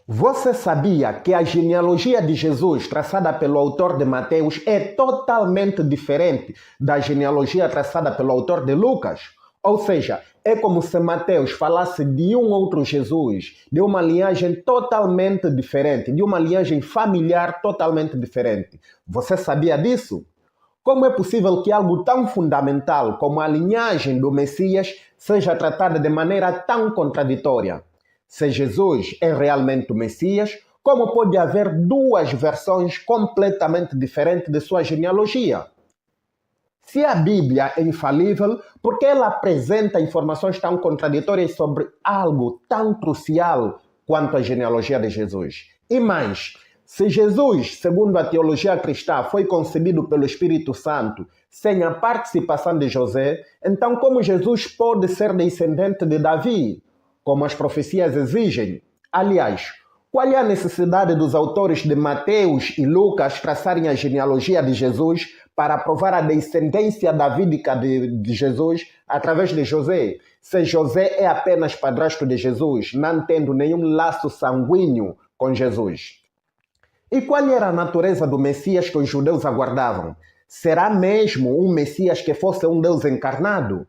Você sabia que a genealogia de Jesus, traçada pelo autor de Mateus, é totalmente diferente da genealogia traçada pelo autor de Lucas? Ou seja, é como se Mateus falasse de um outro Jesus, de uma linhagem totalmente diferente, de uma linhagem familiar totalmente diferente. Você sabia disso? Como é possível que algo tão fundamental como a linhagem do Messias seja tratada de maneira tão contraditória? Se Jesus é realmente o Messias, como pode haver duas versões completamente diferentes de sua genealogia? Se a Bíblia é infalível, por que ela apresenta informações tão contraditórias sobre algo tão crucial quanto a genealogia de Jesus? E mais, se Jesus, segundo a teologia cristã, foi concebido pelo Espírito Santo sem a participação de José, então como Jesus pode ser descendente de Davi, como as profecias exigem? Aliás, qual é a necessidade dos autores de Mateus e Lucas traçarem a genealogia de Jesus para provar a descendência davídica de Jesus através de José, se José é apenas padrasto de Jesus, não tendo nenhum laço sanguíneo com Jesus? E qual era a natureza do Messias que os judeus aguardavam? Será mesmo um Messias que fosse um Deus encarnado?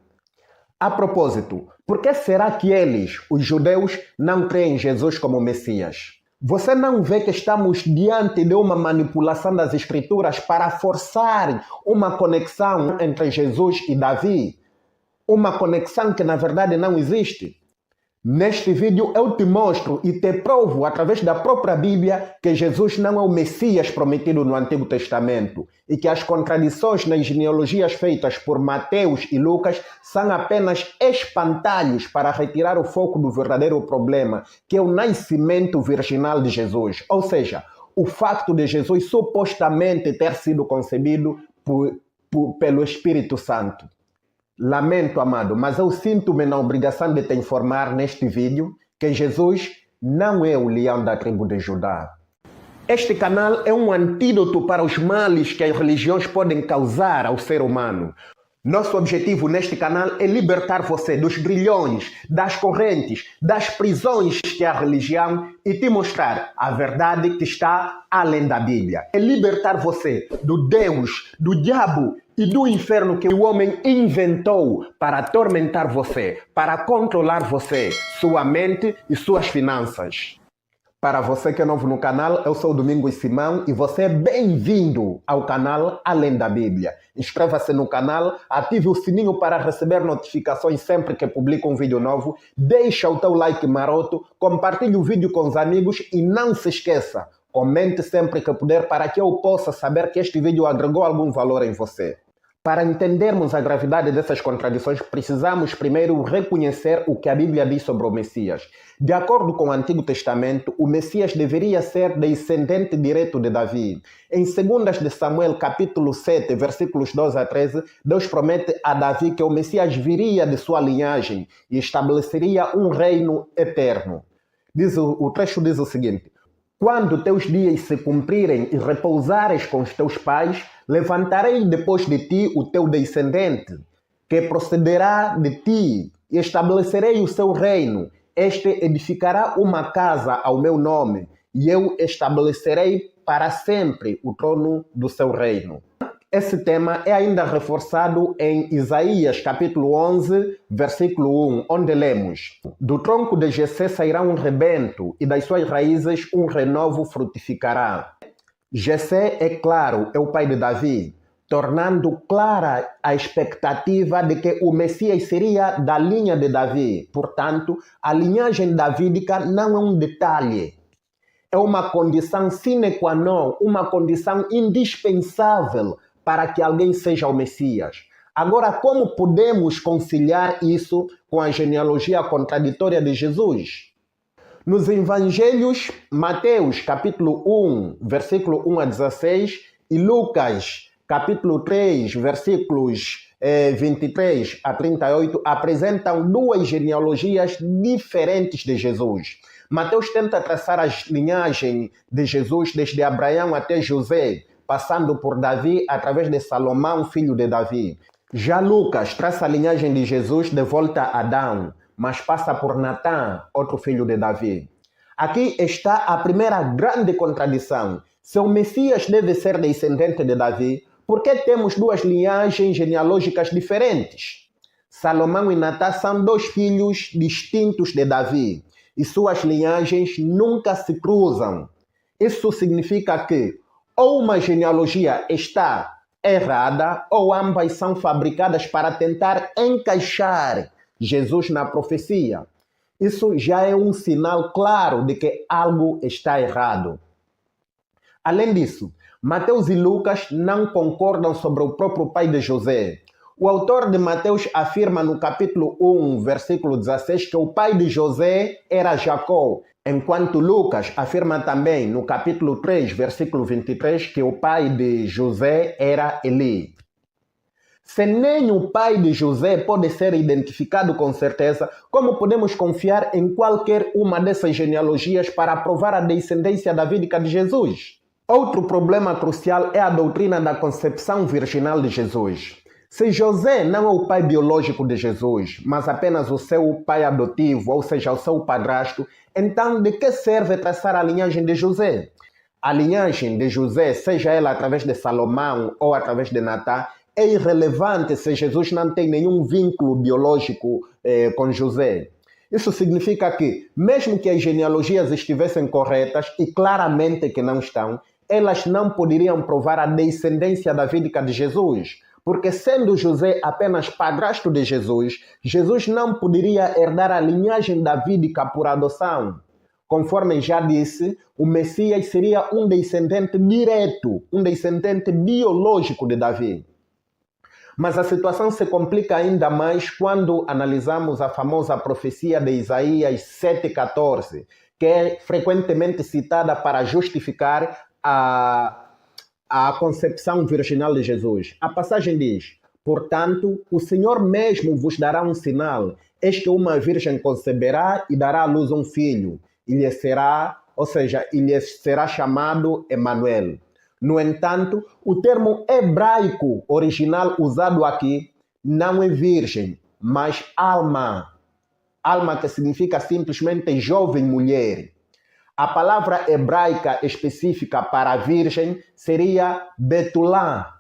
A propósito, por que será que eles, os judeus, não creem em Jesus como Messias? Você não vê que estamos diante de uma manipulação das Escrituras para forçar uma conexão entre Jesus e Davi? Uma conexão que na verdade não existe. Neste vídeo eu te mostro e te provo através da própria Bíblia que Jesus não é o Messias prometido no Antigo Testamento e que as contradições nas genealogias feitas por Mateus e Lucas são apenas espantalhos para retirar o foco do verdadeiro problema, que é o nascimento virginal de Jesus, ou seja, o facto de Jesus supostamente ter sido concebido pelo Espírito Santo. Lamento, amado, mas eu sinto-me na obrigação de te informar neste vídeo que Jesus não é o leão da tribo de Judá. Este canal é um antídoto para os males que as religiões podem causar ao ser humano. Nosso objetivo neste canal é libertar você dos grilhões, das correntes, das prisões que é a religião e te mostrar a verdade que está além da Bíblia. É libertar você do Deus, do diabo e do inferno que o homem inventou para atormentar você, para controlar você, sua mente e suas finanças. Para você que é novo no canal, eu sou Domingos Simão e você é bem-vindo ao canal Além da Bíblia. Inscreva-se no canal, ative o sininho para receber notificações sempre que publico um vídeo novo, deixa o teu like maroto, compartilhe o vídeo com os amigos e não se esqueça, comente sempre que puder para que eu possa saber que este vídeo agregou algum valor em você. Para entendermos a gravidade dessas contradições, precisamos primeiro reconhecer o que a Bíblia diz sobre o Messias. De acordo com o Antigo Testamento, o Messias deveria ser descendente direto de Davi. Em 2 de Samuel, capítulo 7, versículos 12 a 13, Deus promete a Davi que o Messias viria de sua linhagem e estabeleceria um reino eterno. O trecho diz o seguinte: quando teus dias se cumprirem e repousares com os teus pais, levantarei depois de ti o teu descendente, que procederá de ti, e estabelecerei o seu reino. Este edificará uma casa ao meu nome, e eu estabelecerei para sempre o trono do seu reino. Esse tema é ainda reforçado em Isaías, capítulo 11, versículo 1, onde lemos: do tronco de Jessé sairá um rebento, e das suas raízes um renovo frutificará. Jessé, é claro, é o pai de Davi, tornando clara a expectativa de que o Messias seria da linha de Davi. Portanto, a linhagem davídica não é um detalhe. É uma condição sine qua non, uma condição indispensável para que alguém seja o Messias. Agora, como podemos conciliar isso com a genealogia contraditória de Jesus? Nos evangelhos, Mateus, capítulo 1, versículo 1 a 16, e Lucas, capítulo 3, versículos 23 a 38, apresentam duas genealogias diferentes de Jesus. Mateus tenta traçar a linhagem de Jesus desde Abraão até José, passando por Davi através de Salomão, filho de Davi. Já Lucas traça a linhagem de Jesus de volta a Adão, mas passa por Natã, outro filho de Davi. Aqui está a primeira grande contradição. Se o Messias deve ser descendente de Davi, por que temos duas linhagens genealógicas diferentes? Salomão e Natã são dois filhos distintos de Davi e suas linhagens nunca se cruzam. Isso significa que ou uma genealogia está errada ou ambas são fabricadas para tentar encaixar Jesus na profecia. Isso já é um sinal claro de que algo está errado. Além disso, Mateus e Lucas não concordam sobre o próprio pai de José. O autor de Mateus afirma no capítulo 1, versículo 16, que o pai de José era Jacó, enquanto Lucas afirma também no capítulo 3, versículo 23, que o pai de José era Eli. Se nem o pai de José pode ser identificado com certeza, como podemos confiar em qualquer uma dessas genealogias para provar a descendência davídica de Jesus? Outro problema crucial é a doutrina da concepção virginal de Jesus. Se José não é o pai biológico de Jesus, mas apenas o seu pai adotivo, ou seja, o seu padrasto, então de que serve traçar a linhagem de José? A linhagem de José, seja ela através de Salomão ou através de Natã, é irrelevante se Jesus não tem nenhum vínculo biológico com José. Isso significa que, mesmo que as genealogias estivessem corretas, e claramente que não estão, elas não poderiam provar a descendência davídica de Jesus. Porque sendo José apenas padrasto de Jesus, Jesus não poderia herdar a linhagem davídica por adoção. Conforme já disse, o Messias seria um descendente direto, um descendente biológico de Davi. Mas a situação se complica ainda mais quando analisamos a famosa profecia de Isaías 7,14, que é frequentemente citada para justificar a concepção virginal de Jesus. A passagem diz: portanto, o Senhor mesmo vos dará um sinal, eis que uma virgem conceberá e dará à luz um filho, e lhe será chamado Emanuel. No entanto, o termo hebraico original usado aqui não é virgem, mas alma. Alma, que significa simplesmente jovem mulher. A palavra hebraica específica para virgem seria Betulá.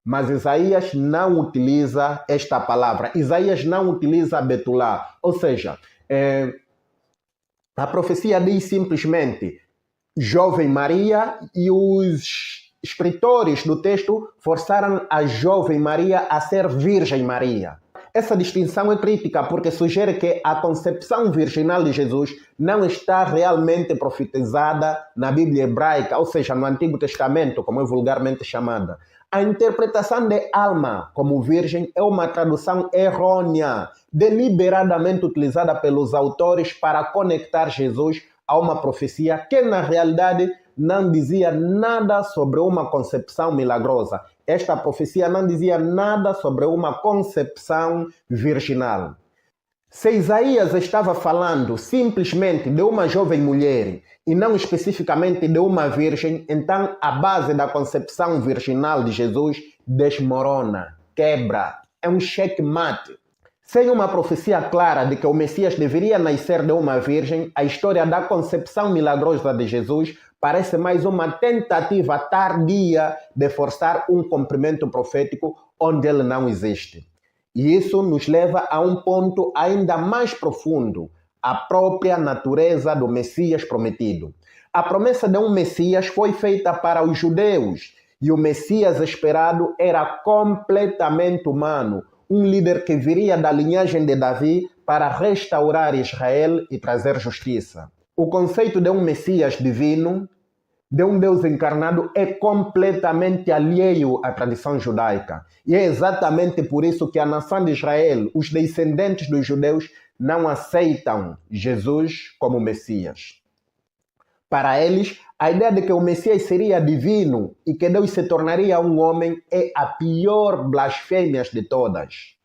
Mas Isaías não utiliza esta palavra. Isaías não utiliza Betulá. Ou seja, a profecia diz simplesmente jovem Maria, e os escritores do texto forçaram a jovem Maria a ser Virgem Maria. Essa distinção é crítica porque sugere que a concepção virginal de Jesus não está realmente profetizada na Bíblia hebraica, ou seja, no Antigo Testamento, como é vulgarmente chamada. A interpretação de alma como virgem é uma tradução errônea, deliberadamente utilizada pelos autores para conectar Jesus a uma profecia que, na realidade, não dizia nada sobre uma concepção milagrosa. Esta profecia não dizia nada sobre uma concepção virginal. Se Isaías estava falando simplesmente de uma jovem mulher e não especificamente de uma virgem, então a base da concepção virginal de Jesus desmorona, quebra, é um checkmate. Sem uma profecia clara de que o Messias deveria nascer de uma virgem, a história da concepção milagrosa de Jesus parece mais uma tentativa tardia de forçar um cumprimento profético onde ele não existe. E isso nos leva a um ponto ainda mais profundo, a própria natureza do Messias prometido. A promessa de um Messias foi feita para os judeus, e o Messias esperado era completamente humano, um líder que viria da linhagem de Davi para restaurar Israel e trazer justiça. O conceito de um Messias divino, de um Deus encarnado, é completamente alheio à tradição judaica. E é exatamente por isso que a nação de Israel, os descendentes dos judeus, não aceitam Jesus como Messias. Para eles, a ideia de que o Messias seria divino e que Deus se tornaria um homem é a pior blasfêmia de todas.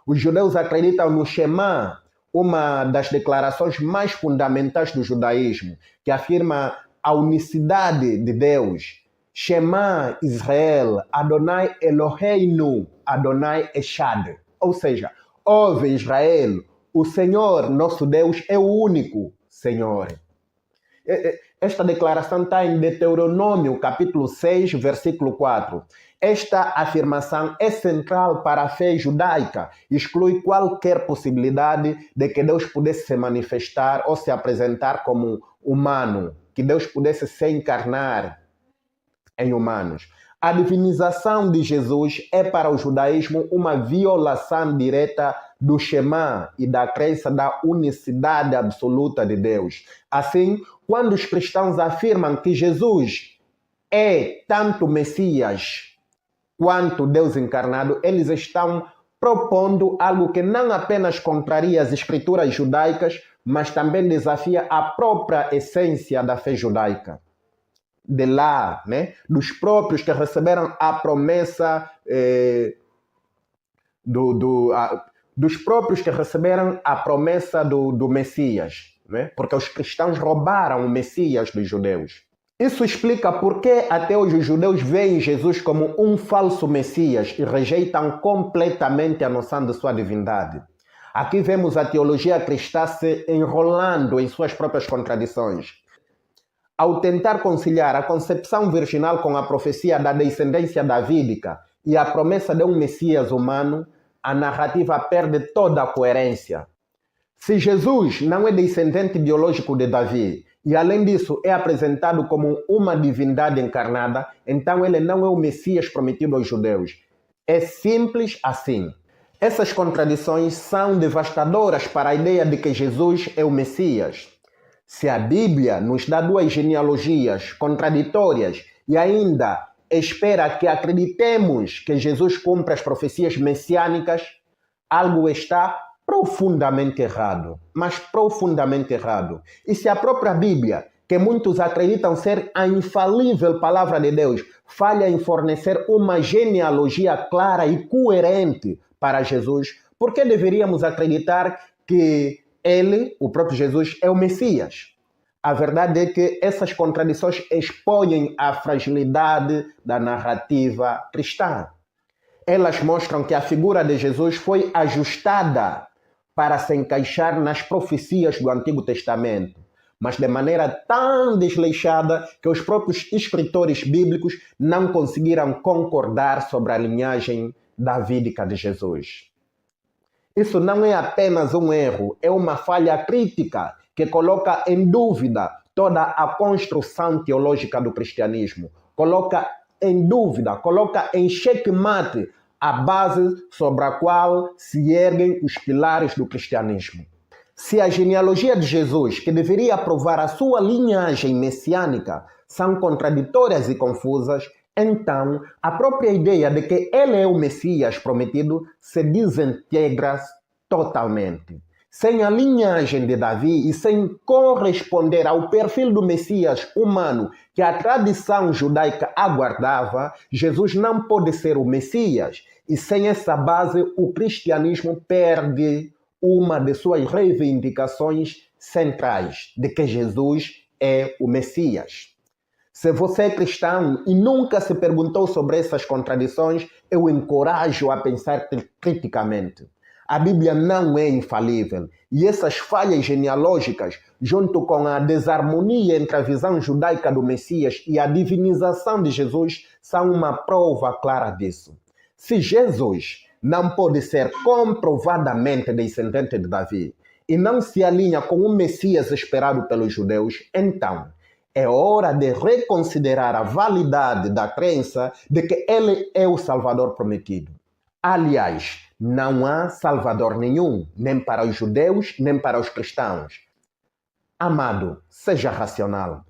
Os judeus acreditam no Shema, uma das declarações mais fundamentais do judaísmo, que afirma a unicidade de Deus. Shema Israel, Adonai Eloheinu, Adonai Echad. Ou seja, ouve Israel, o Senhor, nosso Deus, é o único Senhor. Esta declaração está em Deuteronômio, capítulo 6, versículo 4. Esta afirmação é central para a fé judaica, exclui qualquer possibilidade de que Deus pudesse se manifestar ou se apresentar como humano, que Deus pudesse se encarnar em humanos. A divinização de Jesus é para o judaísmo uma violação direta do Shema e da crença da unicidade absoluta de Deus. Assim, quando os cristãos afirmam que Jesus é tanto Messias quanto Deus encarnado, eles estão propondo algo que não apenas contraria as escrituras judaicas, mas também desafia a própria essência da fé judaica. De lá, né, dos próprios que receberam a promessa dos próprios que receberam a promessa do Messias, né? Porque os cristãos roubaram o Messias dos judeus. Isso explica por que até hoje os judeus veem Jesus como um falso Messias e rejeitam completamente a noção de sua divindade. Aqui vemos a teologia cristã se enrolando em suas próprias contradições. Ao tentar conciliar a concepção virginal com a profecia da descendência davídica e a promessa de um Messias humano, a narrativa perde toda a coerência. Se Jesus não é descendente biológico de Davi e, além disso, é apresentado como uma divindade encarnada, então ele não é o Messias prometido aos judeus. É simples assim. Essas contradições são devastadoras para a ideia de que Jesus é o Messias. Se a Bíblia nos dá duas genealogias contraditórias e ainda espera que acreditemos que Jesus cumpre as profecias messiânicas, algo está profundamente errado, mas profundamente errado. E se a própria Bíblia, que muitos acreditam ser a infalível palavra de Deus, falha em fornecer uma genealogia clara e coerente para Jesus, por que deveríamos acreditar que ele, o próprio Jesus, é o Messias? A verdade é que essas contradições expõem a fragilidade da narrativa cristã. Elas mostram que a figura de Jesus foi ajustada para se encaixar nas profecias do Antigo Testamento, mas de maneira tão desleixada que os próprios escritores bíblicos não conseguiram concordar sobre a linhagem davídica de Jesus. Isso não é apenas um erro, é uma falha crítica que coloca em dúvida toda a construção teológica do cristianismo, coloca em dúvida, coloca em xeque-mate a base sobre a qual se erguem os pilares do cristianismo. Se a genealogia de Jesus, que deveria provar a sua linhagem messiânica, são contraditórias e confusas, então a própria ideia de que ele é o Messias prometido se desintegra totalmente. Sem a linhagem de Davi e sem corresponder ao perfil do Messias humano que a tradição judaica aguardava, Jesus não pode ser o Messias. E sem essa base, o cristianismo perde uma de suas reivindicações centrais, de que Jesus é o Messias. Se você é cristão e nunca se perguntou sobre essas contradições, eu encorajo a pensar criticamente. A Bíblia não é infalível e essas falhas genealógicas, junto com a desarmonia entre a visão judaica do Messias e a divinização de Jesus, são uma prova clara disso. Se Jesus não pode ser comprovadamente descendente de Davi e não se alinha com o Messias esperado pelos judeus, então é hora de reconsiderar a validade da crença de que ele é o Salvador prometido. Aliás, não há Salvador nenhum, nem para os judeus, nem para os cristãos. Amado, seja racional.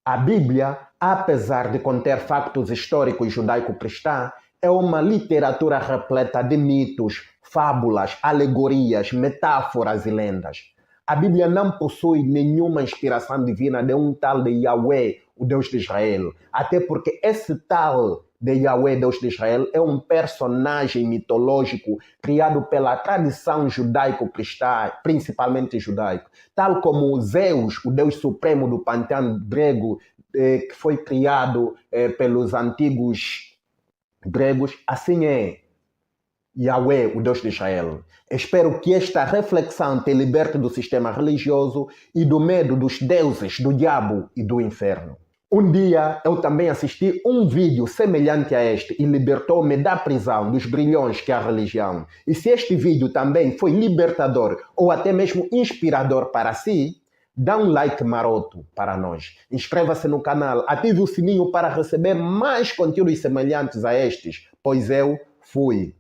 A Bíblia, apesar de conter factos históricos judaico-cristãos, é uma literatura repleta de mitos, fábulas, alegorias, metáforas e lendas. A Bíblia não possui nenhuma inspiração divina de um tal de Yahweh, o Deus de Israel. Até porque esse tal de Yahweh, Deus de Israel, é um personagem mitológico criado pela tradição judaico-cristã, principalmente judaico. Tal como Zeus, o Deus supremo do panteão grego, que foi criado pelos antigos gregos, assim é Yahweh, o Deus de Israel. Espero que esta reflexão te liberte do sistema religioso e do medo dos deuses, do diabo e do inferno. Um dia eu também assisti um vídeo semelhante a este e libertou-me da prisão, dos grilhões que é a religião. E se este vídeo também foi libertador ou até mesmo inspirador para si, dá um like maroto para nós. Inscreva-se no canal, ative o sininho para receber mais conteúdos semelhantes a estes, pois eu fui.